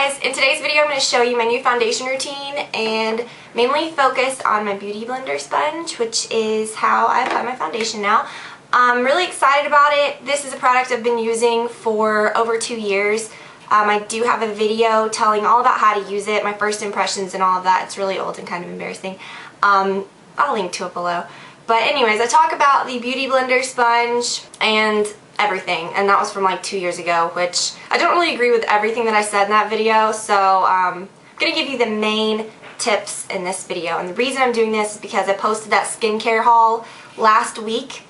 guys, in today's video I'm going to show you my new foundation routine and mainly focus on my BeautyBlender sponge, which is how I apply my foundation now. I'm really excited about it. This is a product I've been using for over 2 years. I do have a video telling all about how to use it, my first impressions and all of that. It's really old and kind of embarrassing. I'll link to it below. But anyways, I talk about the BeautyBlender sponge and everything, and that was from like 2 years ago, which I don't really agree with everything that I said in that video, so I'm going to give you the main tips in this video. And the reason I'm doing this is because I posted that skincare haul last week.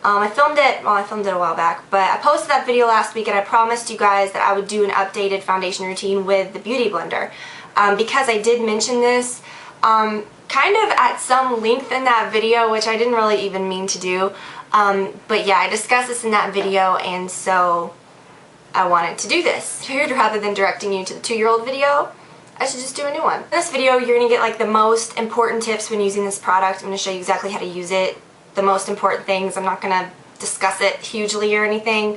I filmed it a while back, but I posted that video last week and I promised you guys that I would do an updated foundation routine with the BeautyBlender. Because I did mention this kind of at some length in that video, which I didn't really even mean to do. But yeah, I discussed this in that video, and so I wanted to do this. Rather than directing you to the 2-year-old video, I should just do a new one. In this video, you're going to get like the most important tips when using this product. I'm going to show you exactly how to use it, the most important things. I'm not going to discuss it hugely or anything,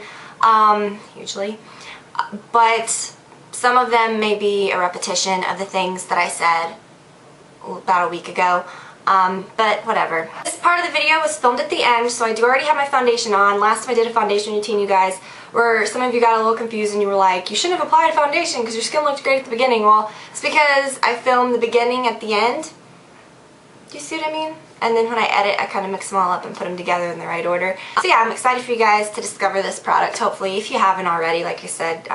but some of them may be a repetition of the things that I said about a week ago. But whatever. This part of the video was filmed at the end, so I do already have my foundation on. Last time I did a foundation routine, you guys, where some of you got a little confused and you were like, you shouldn't have applied foundation because your skin looked great at the beginning. Well, it's because I filmed the beginning at the end. Do you see what I mean? And then when I edit, I kind of mix them all up and put them together in the right order. So yeah, I'm excited for you guys to discover this product, hopefully, if you haven't already. Like I said,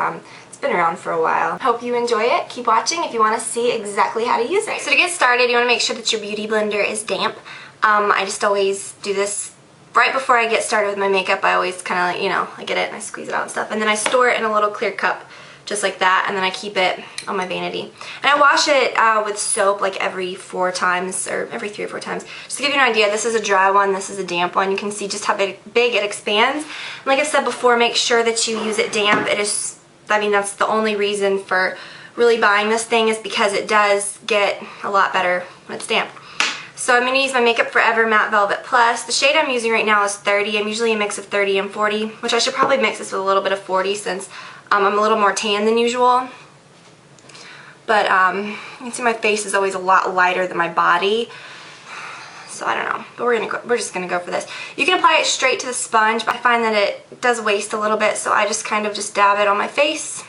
been around for a while. Hope you enjoy it. Keep watching if you want to see exactly how to use it. So to get started, you want to make sure that your BeautyBlender is damp. I just always do this right before I get started with my makeup. I always kind of, I get it and I squeeze it out and stuff. And then I store it in a little clear cup just like that, and then I keep it on my vanity. And I wash it with soap like every 4 times or every 3 or 4 times. Just to give you an idea, this is a dry one, this is a damp one. You can see just how big it expands. And like I said before, make sure that you use it damp. That's the only reason for really buying this thing, is because it does get a lot better when it's damp. So I'm going to use my Makeup Forever Matte Velvet Plus. The shade I'm using right now is 30. I'm usually a mix of 30 and 40, which I should probably mix this with a little bit of 40 since I'm a little more tan than usual. But you can see my face is always a lot lighter than my body. So I don't know, but we're just gonna go for this. You can apply it straight to the sponge, but I find that it does waste a little bit, so I just kind of just dab it on my face,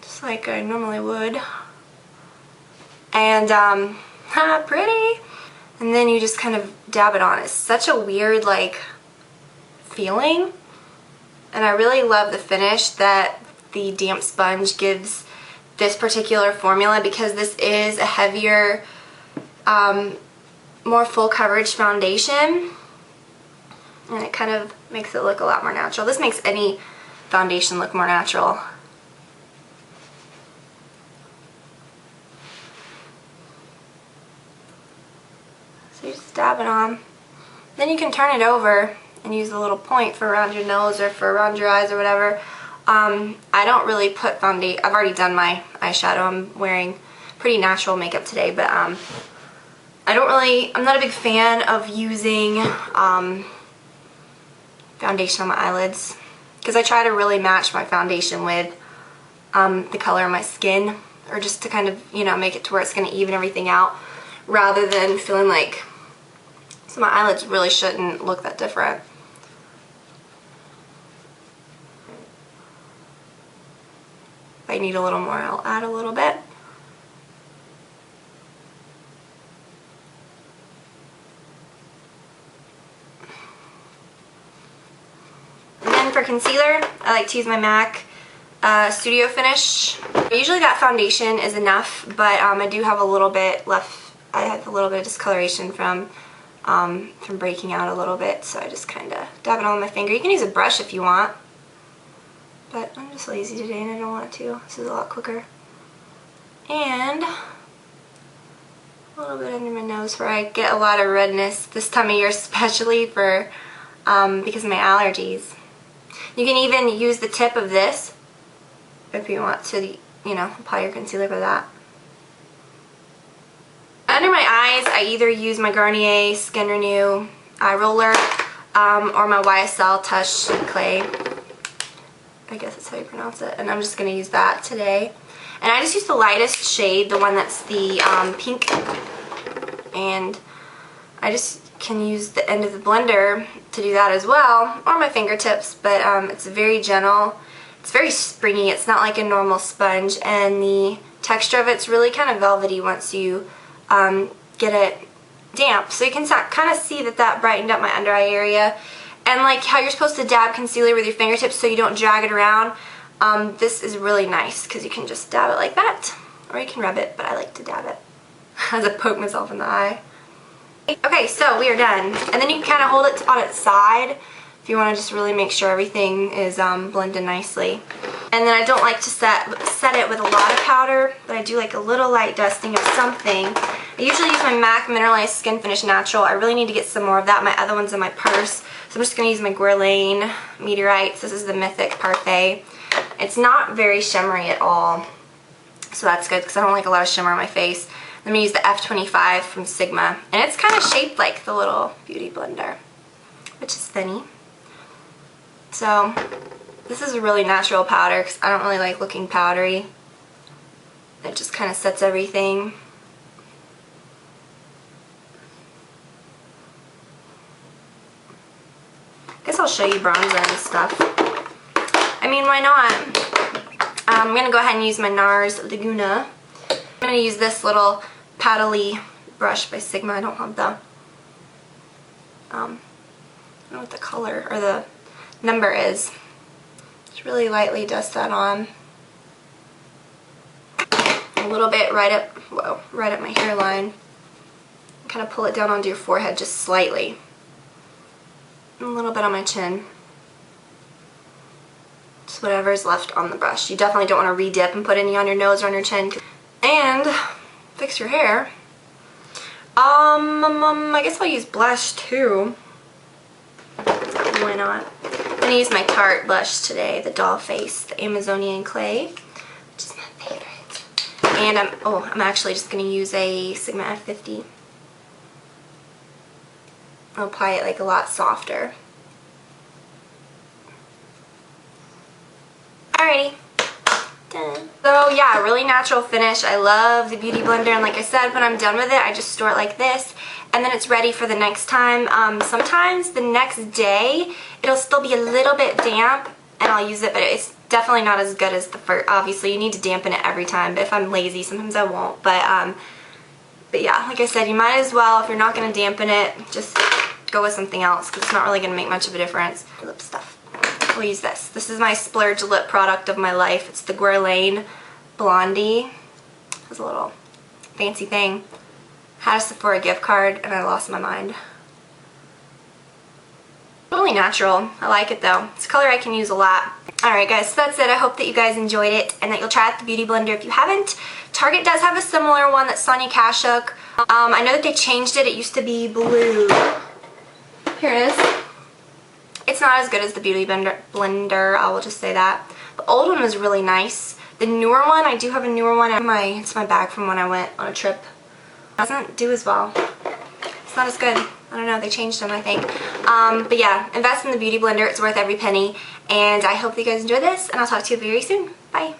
just like I normally would. And pretty. And then you just kind of dab it on. It's such a weird like feeling, and I really love the finish that the damp sponge gives this particular formula, because this is a heavier, more full coverage foundation, and it kind of makes it look a lot more natural. This makes any foundation look more natural. So you just dab it on. Then you can turn it over and use the little point for around your nose or for around your eyes or whatever. I don't really put foundation. I've already done my eyeshadow. I'm wearing pretty natural makeup today, but I'm not a big fan of using foundation on my eyelids, because I try to really match my foundation with the color of my skin, or just to kind of, make it to where it's going to even everything out, rather than feeling like, so my eyelids really shouldn't look that different. If I need a little more, I'll add a little bit. For concealer, I like to use my MAC Studio Finish. Usually that foundation is enough, but I do have a little bit left. I have a little bit of discoloration from breaking out a little bit, so I just kind of dab it on my finger. You can use a brush if you want, but I'm just lazy today and I don't want to. This is a lot quicker. And a little bit under my nose where I get a lot of redness this time of year, especially for because of my allergies. You can even use the tip of this if you want to, apply your concealer with that. Under my eyes, I either use my Garnier Skin Renew Eye Roller or my YSL Touch Clay. I guess that's how you pronounce it. And I'm just going to use that today. And I just use the lightest shade, the one that's the pink. And I just can use the end of the blender to do that as well, or my fingertips, but it's very gentle. It's very springy. It's not like a normal sponge, and the texture of it's really kind of velvety once you get it damp. So you can kind of see that brightened up my under eye area. And like how you're supposed to dab concealer with your fingertips so you don't drag it around, this is really nice because you can just dab it like that, or you can rub it, but I like to dab it as I poke myself in the eye. Okay, so we are done. And then you can kind of hold it on its side if you want to just really make sure everything is blended nicely. And then I don't like to set it with a lot of powder, but I do like a little light dusting of something. I usually use my MAC Mineralized Skin Finish Natural. I really need to get some more of that. My other one's in my purse. So I'm just going to use my Guerlain Meteorites. This is the Mythic Parfait. It's not very shimmery at all, so that's good because I don't like a lot of shimmer on my face. I'm going to use the F25 from Sigma, and it's kind of shaped like the little Beauty Blender, which is thinny. So this is a really natural powder because I don't really like looking powdery. It just kind of sets everything. I guess I'll show you bronzer and stuff. I mean, why not? I'm going to go ahead and use my NARS Laguna. I'm going to use this little paddly brush by Sigma. I don't have the, I don't know what the color or the number is. Just really lightly dust that on. A little bit right up my hairline. Kind of pull it down onto your forehead just slightly. And a little bit on my chin. Just whatever's left on the brush. You definitely don't want to re-dip and put any on your nose or on your chin. And fix your hair. I guess I'll use blush too. Why not? I'm going to use my Tarte blush today, the Doll Face, the Amazonian Clay, which is my favorite. And I'm actually just going to use a Sigma F50. I'll apply it like a lot softer. Alrighty. Done. So yeah, really natural finish. I love the Beauty Blender, and like I said, when I'm done with it, I just store it like this, and then it's ready for the next time. Sometimes the next day, it'll still be a little bit damp, and I'll use it, but it's definitely not as good as the first. Obviously, you need to dampen it every time, but if I'm lazy, sometimes I won't. But yeah, like I said, you might as well, if you're not going to dampen it, just go with something else, because it's not really going to make much of a difference. Lip stuff. We'll use this. This is my splurge lip product of my life. It's the Guerlain Blondie. It's a little fancy thing. Had a Sephora gift card and I lost my mind. Totally natural. I like it though. It's a color I can use a lot. Alright guys, so that's it. I hope that you guys enjoyed it and that you'll try out the Beauty Blender if you haven't. Target does have a similar one that's Sonia Kashuk. I know that they changed it. It used to be blue. Here it is. It's not as good as the Beauty Blender, I will just say that. The old one was really nice. The newer one, I do have a newer one. It's my bag from when I went on a trip. It doesn't do as well. It's not as good. I don't know, they changed them, I think. But yeah, invest in the Beauty Blender. It's worth every penny. And I hope that you guys enjoy this, and I'll talk to you very soon. Bye.